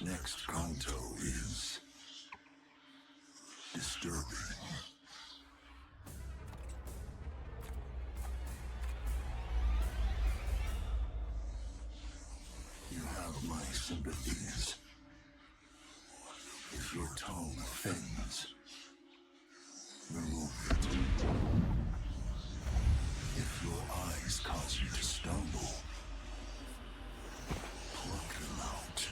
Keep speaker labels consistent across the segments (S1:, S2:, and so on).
S1: This next canto is disturbing. You have my sympathies. If your tongue offends, remove it. If your eyes cause you to stumble, pluck them out.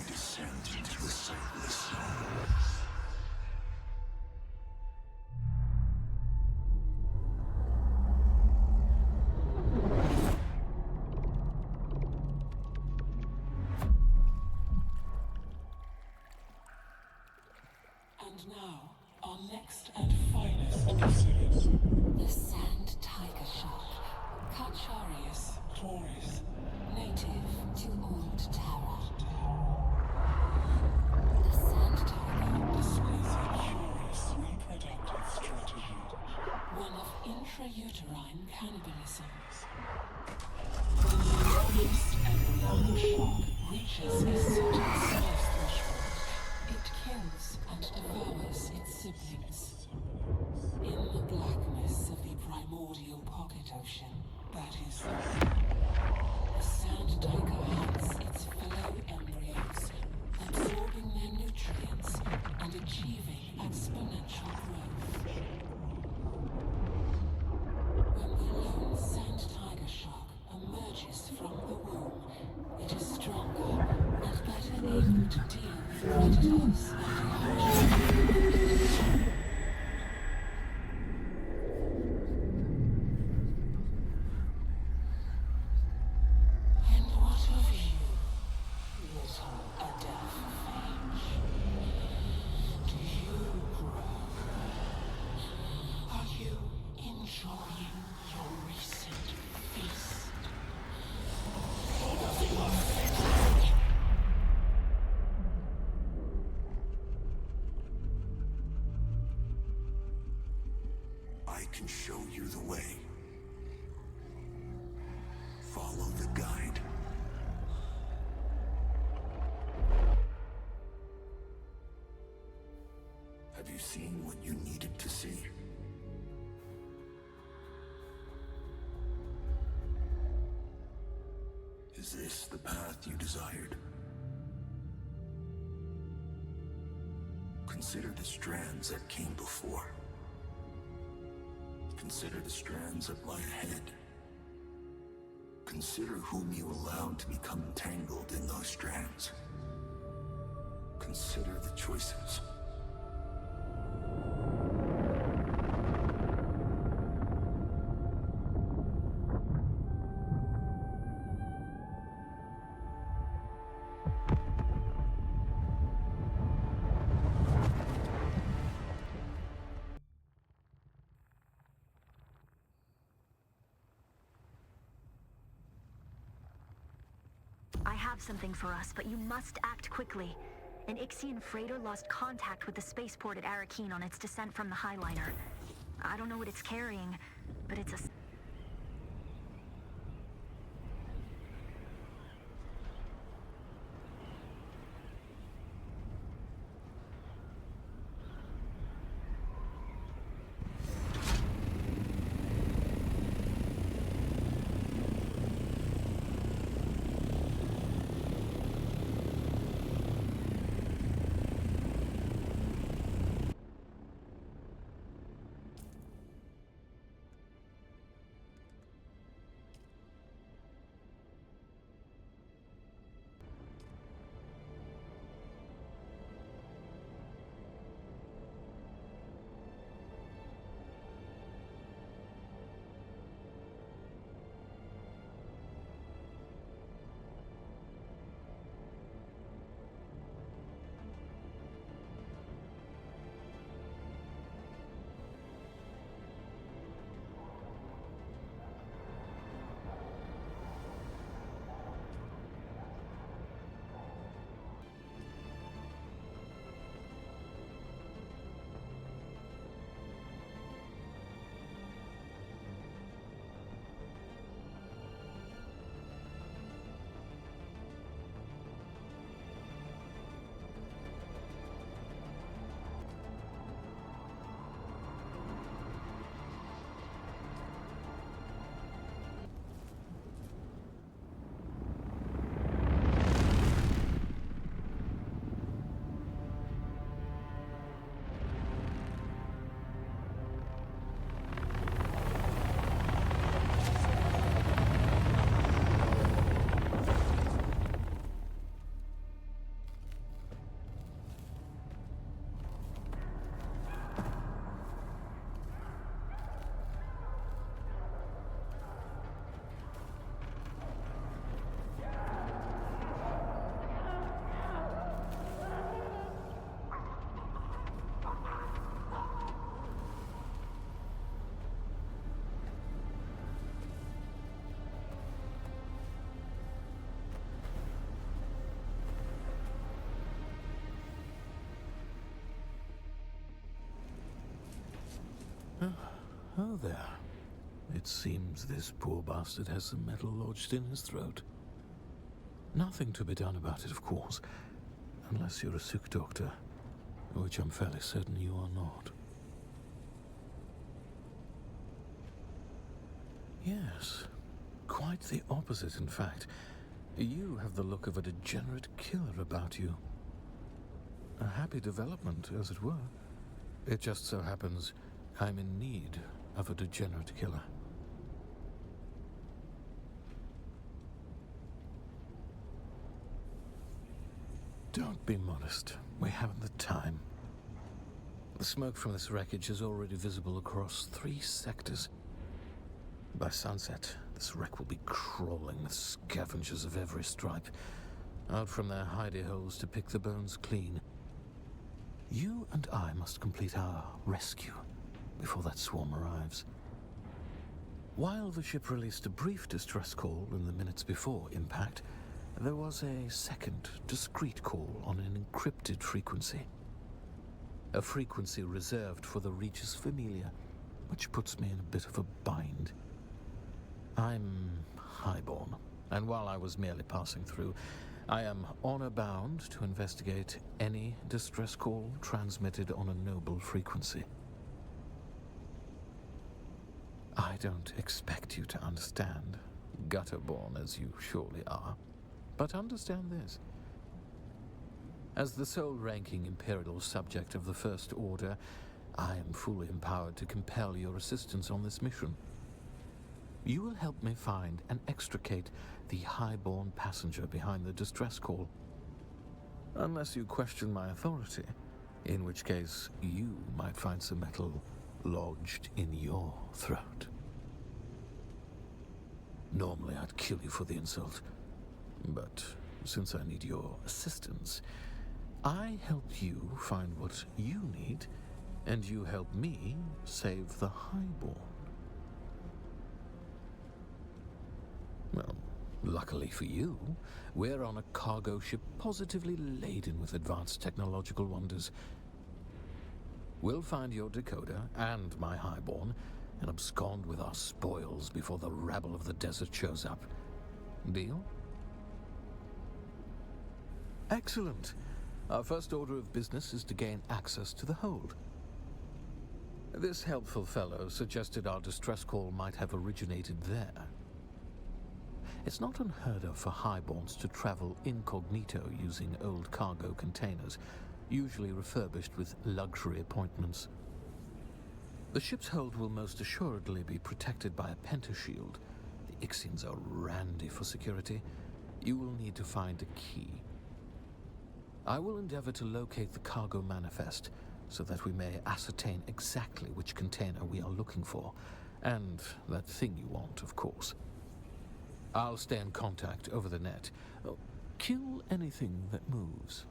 S1: Descend into the sightless zone.
S2: And now, our next and finest episode.
S3: The sand tiger shark, Carcharius taurus, native to Old Terra. The sand tiger
S2: Displays a curious reproductive strategy.
S3: one of intrauterine cannibalism.
S2: When the youngest embryonic shark reaches a certain size threshold,
S3: It kills and devours its siblings. In the blackness of the primordial pocket ocean,
S2: that is
S3: the sand tiger hunts its fellow embryos, absorbing their nutrients and achieving exponential growth. When the lone sand tiger shark emerges from the womb, it is stronger and better able to deal with predators and emergencies. And what of you, little Adelphage? Do you grow? Are you enjoying your recent feast?
S1: I can show you the way. Follow the guide. Have you seen what you needed to see? Is this the path you desired? Consider the strands that came before. Consider the strands that lie ahead. Consider whom you allowed to become entangled in those strands. Consider the choices.
S4: I have something for us, but you must act quickly. An Ixian freighter lost contact with the spaceport at Arakeen on its descent from the Highliner. I don't know what it's carrying, but it's a...
S1: Oh, there. It seems this poor bastard has some metal lodged in his throat. Nothing to be done about it, of course, unless you're a sick doctor, which I'm fairly certain you are not. Yes, quite the opposite, in fact. You have the look of a degenerate killer about you. A happy development, as it were. It just so happens I'm in need of a degenerate killer. Don't be modest. We haven't the time. The smoke from this wreckage is already visible across 3 sectors. By sunset, this wreck will be crawling with scavengers of every stripe, out from their hidey holes to pick the bones clean. You and I must complete our rescue before that swarm arrives. While the ship released a brief distress call in the minutes before impact, there was a second, discreet call on an encrypted frequency. A frequency reserved for the Regis Familia, which puts me in a bit of a bind. I'm highborn, and while I was merely passing through, I am honor-bound to investigate any distress call transmitted on a noble frequency. I don't expect you to understand, gutter-born as you surely are, but understand this. As the sole-ranking Imperial subject of the First Order, I am fully empowered to compel your assistance on this mission. You will help me find and extricate the highborn passenger behind the distress call. Unless you question my authority, in which case you might find some metal lodged in your throat. Normally I'd kill you for the insult, but since I need your assistance, I help you find what you need, and you help me save the highborn. Well, luckily for you, we're on a cargo ship positively laden with advanced technological wonders. We'll find your decoder and my highborn and abscond with our spoils before the rabble of the desert shows up. Deal? Excellent. Our first order of business is to gain access to the hold. This helpful fellow suggested our distress call might have originated there. It's not unheard of for highborns to travel incognito using old cargo containers, usually refurbished with luxury appointments. The ship's hold will most assuredly be protected by a pentashield. The Ixians are randy for security. You will need to find a key. I will endeavor to locate the cargo manifest so that we may ascertain exactly which container we are looking for, and that thing you want, of course. I'll stay in contact over the net. Kill anything that moves.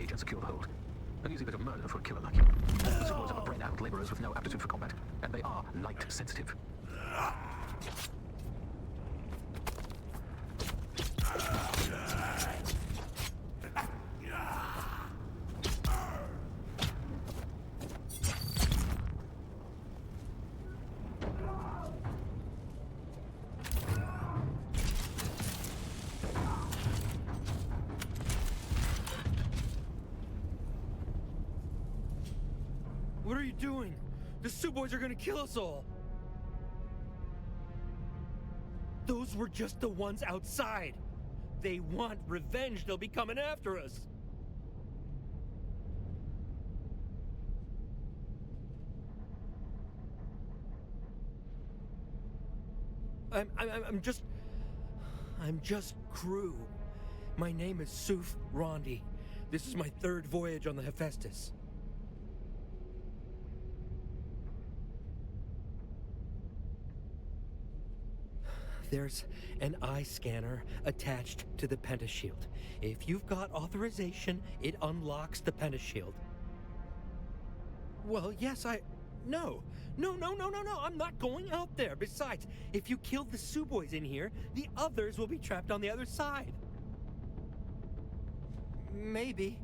S1: And secure the hold. An easy bit of murder for a killer like you. The Zulus are brain-addled laborers with no aptitude for combat, and they are light-sensitive.
S5: What are you doing? The Suboids are gonna kill us all! Those were just the ones outside! They want revenge, they'll be coming after us! I'm just crew. My name is Suf Rondi. This is my 3rd voyage on the Hephaestus. There's an eye scanner attached to the pentashield. If you've got authorization, it unlocks the pentashield. Well, yes, No, I'm not going out there. Besides, if you kill the Suboys in here, the others will be trapped on the other side. Maybe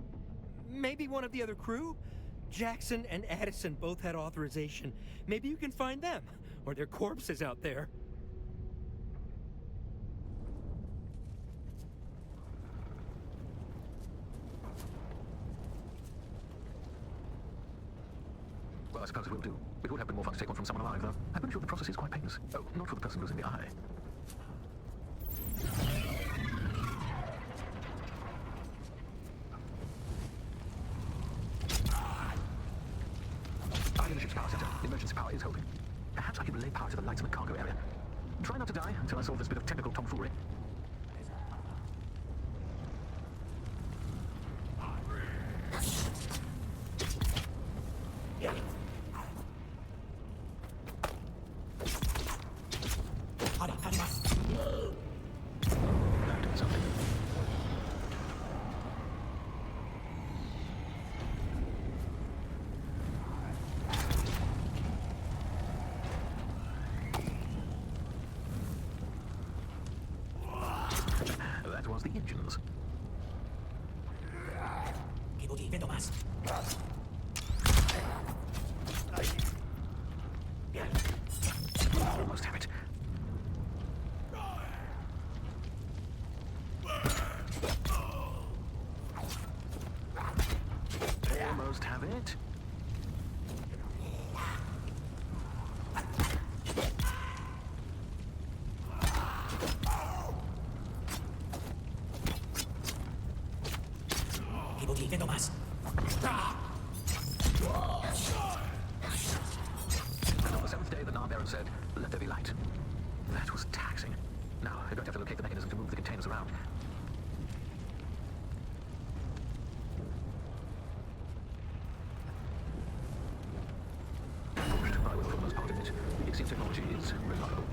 S5: one of the other crew? Jackson and Addison both had authorization. Maybe you can find them, or their corpses out there.
S1: Well, I suppose it will do. It would have been more fun to take one from someone alive, though. I'm pretty sure the process is quite painless. Oh, not for the person losing the eye. I'm in the ship's power center. Emergency power is holding. Perhaps I can relay power to the lights in the cargo area. Try not to die until I solve this bit of technical tomfoolery. That did something. That was the engines. Almost have it. Almost have it. And on the seventh day, the Narbearer said, "Let there be light." That was taxing. Now, I'm going to have to locate the mechanism to move the containers around. Pushed, but I will for the most part admit, the Ixion technology is reliable.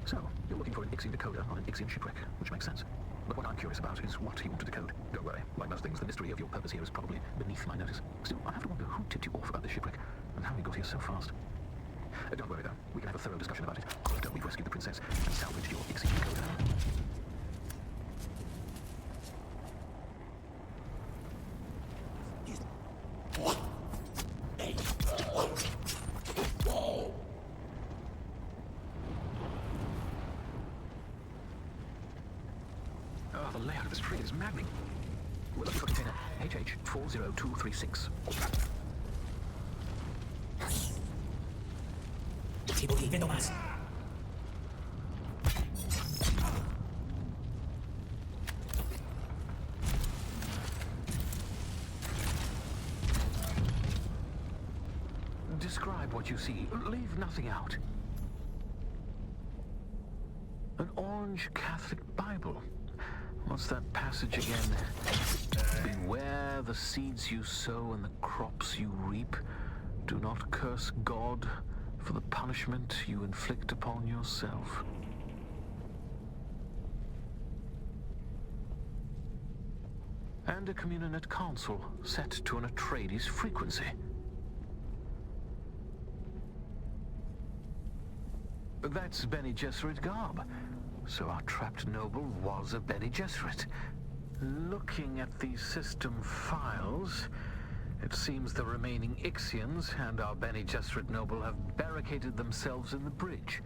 S1: So, you're looking for an Ixion decoder on an Ixion shipwreck, which makes sense. But what I'm curious about is what you want to decode. Don't worry, like most things, the mystery of your purpose here is probably beneath my notice. Still, I have to wonder who tipped you off about this shipwreck, and how you got here so fast. Don't worry though, we can have a thorough discussion about it after we've rescued the princess and salvaged your Ixion decoder. Oh, the layout of this frigate is maddening. We're looking for container HH40236. Describe what you see. Leave nothing out. An orange Catholic Bible. What's that passage again? Beware the seeds you sow and the crops you reap. Do not curse God for the punishment you inflict upon yourself. And a Communinet console set to an Atreides frequency. That's Bene Gesserit garb. So our trapped noble was a Bene Gesserit. Looking at the system files, it seems the remaining Ixians and our Bene Gesserit noble have barricaded themselves in the bridge.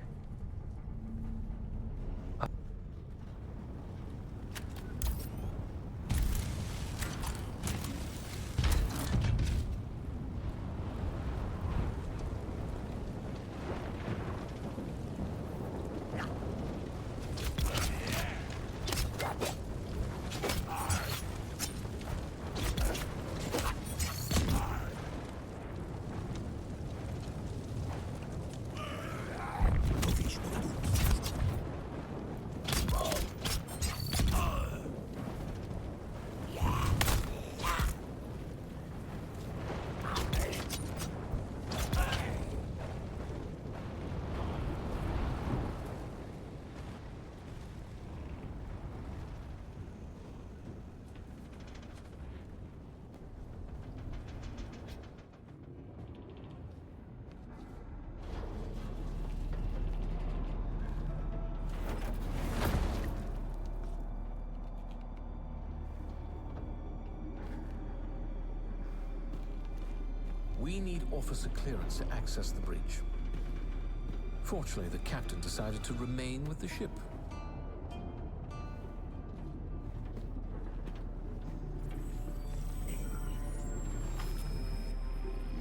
S1: We need officer clearance to access the breach. Fortunately, the captain decided to remain with the ship.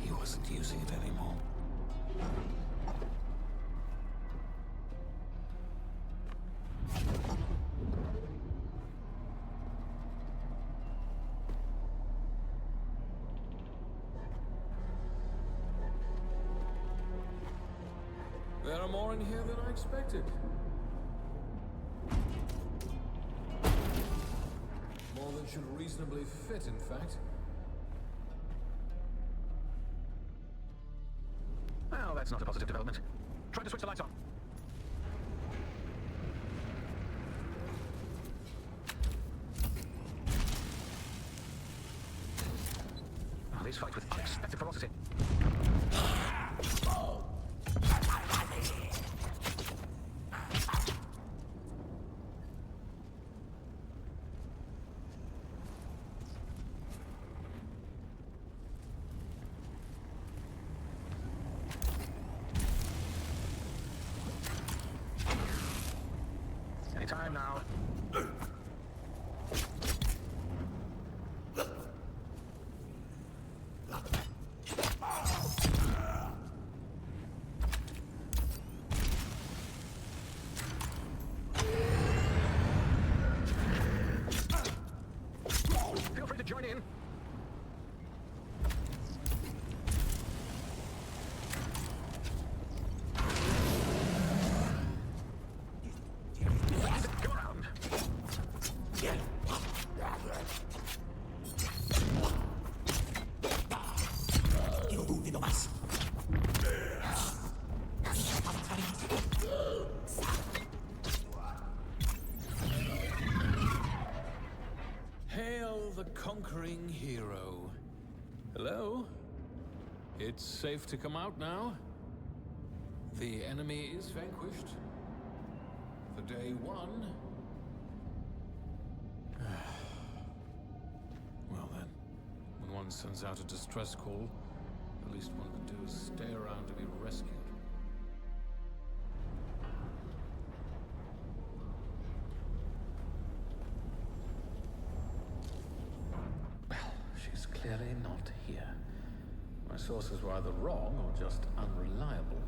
S1: He wasn't using it anymore. There are more in here than I expected. More than should reasonably fit, in fact. Well, that's not a positive development. Try to switch the lights on. Oh, these fight with unexpected ferocity. Time now. Feel free to join in. Hail the conquering hero. Hello? It's safe to come out now. The enemy is vanquished. For day one. Well then, when one sends out a distress call, the least one can do is stay around to be rescued. She's clearly not here. My sources were either wrong or just unreliable.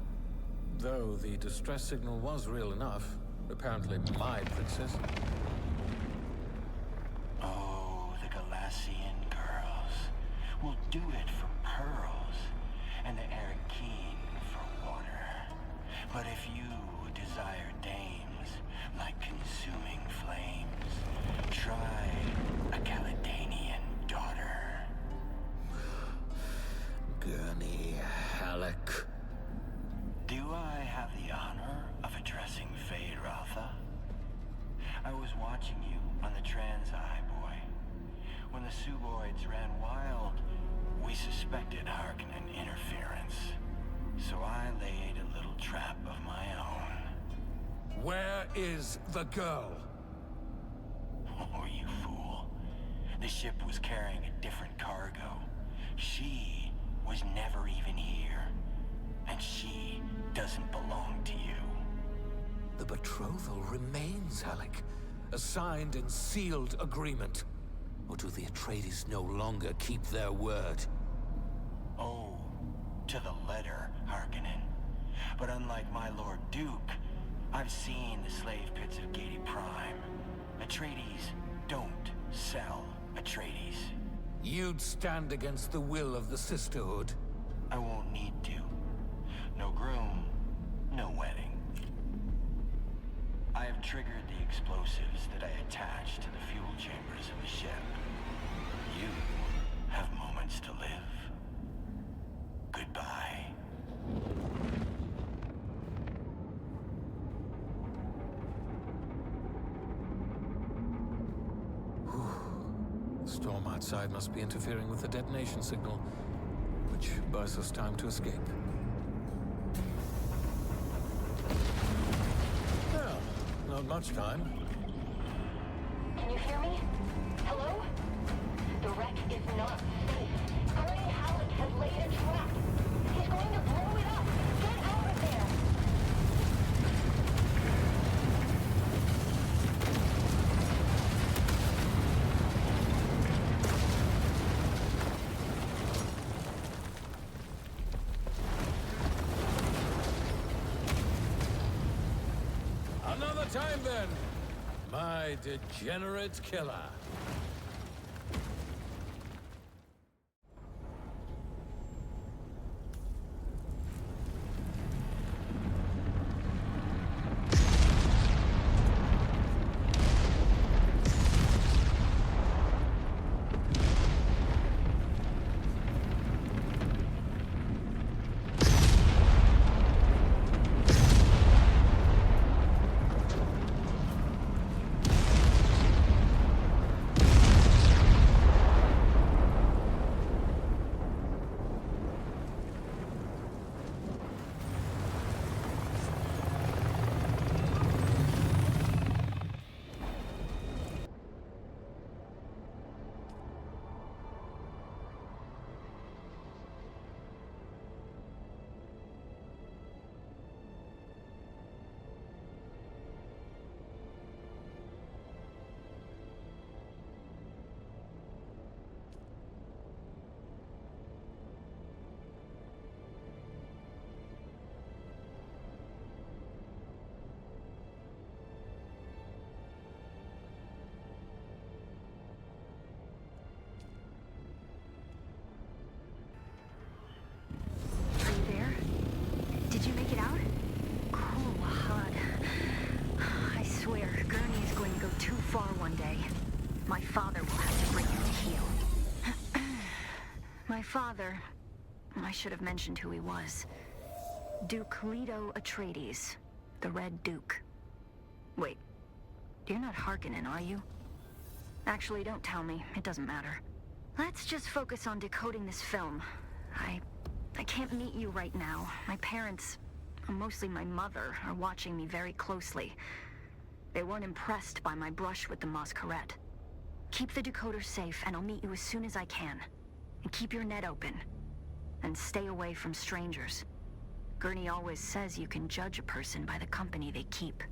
S1: Though the distress signal was real enough, apparently my princess.
S6: Oh, the Galassian girls will do it for pearls, and the Arakeen for water. But if you desire dames like consuming flames, try a Caledonian daughter.
S1: Gurney Halleck.
S6: Do I have the honor of addressing Fade Rotha? I was watching you on the Transeye, boy. When the Suboids ran wild, we suspected Harkonnen interference. So I laid a little trap of my own.
S1: Where is the girl?
S6: Oh, you fool. The ship was carrying a different cargo. She was never even here. And she doesn't belong to you.
S1: The betrothal remains, Halleck. A signed and sealed agreement. Or do the Atreides no longer keep their word?
S6: Oh, to the letter, Harkonnen. But unlike my Lord Duke, I've seen the slave pits of Gedi Prime. Atreides don't sell Atreides.
S1: You'd stand against the will of the Sisterhood.
S6: I won't need to. No groom, no wedding. I have triggered the explosives that I attached to the fuel chambers of the ship. You have moments to live. Goodbye.
S1: The storm outside must be interfering with the detonation signal, which buys us time to escape. Well, not much time.
S7: Can you hear me? Hello? The wreck is not safe. Gray Halleck has laid a trap.
S1: time then, my degenerate killer.
S4: Are you there? Did you make it out? Cool, hot. I swear, Gurney is going to go too far one day. My father will have to bring him to heel. My father... I should have mentioned who he was. Duke Leto Atreides, the Red Duke. Wait, you're not Harkonnen, are you? Actually, don't tell me. It doesn't matter. Let's just focus on decoding this film. I can't meet you right now. My parents, mostly my mother, are watching me very closely. They weren't impressed by my brush with the Masquerade. Keep the decoder safe, and I'll meet you as soon as I can. And keep your net open. And stay away from strangers. Gurney always says you can judge a person by the company they keep.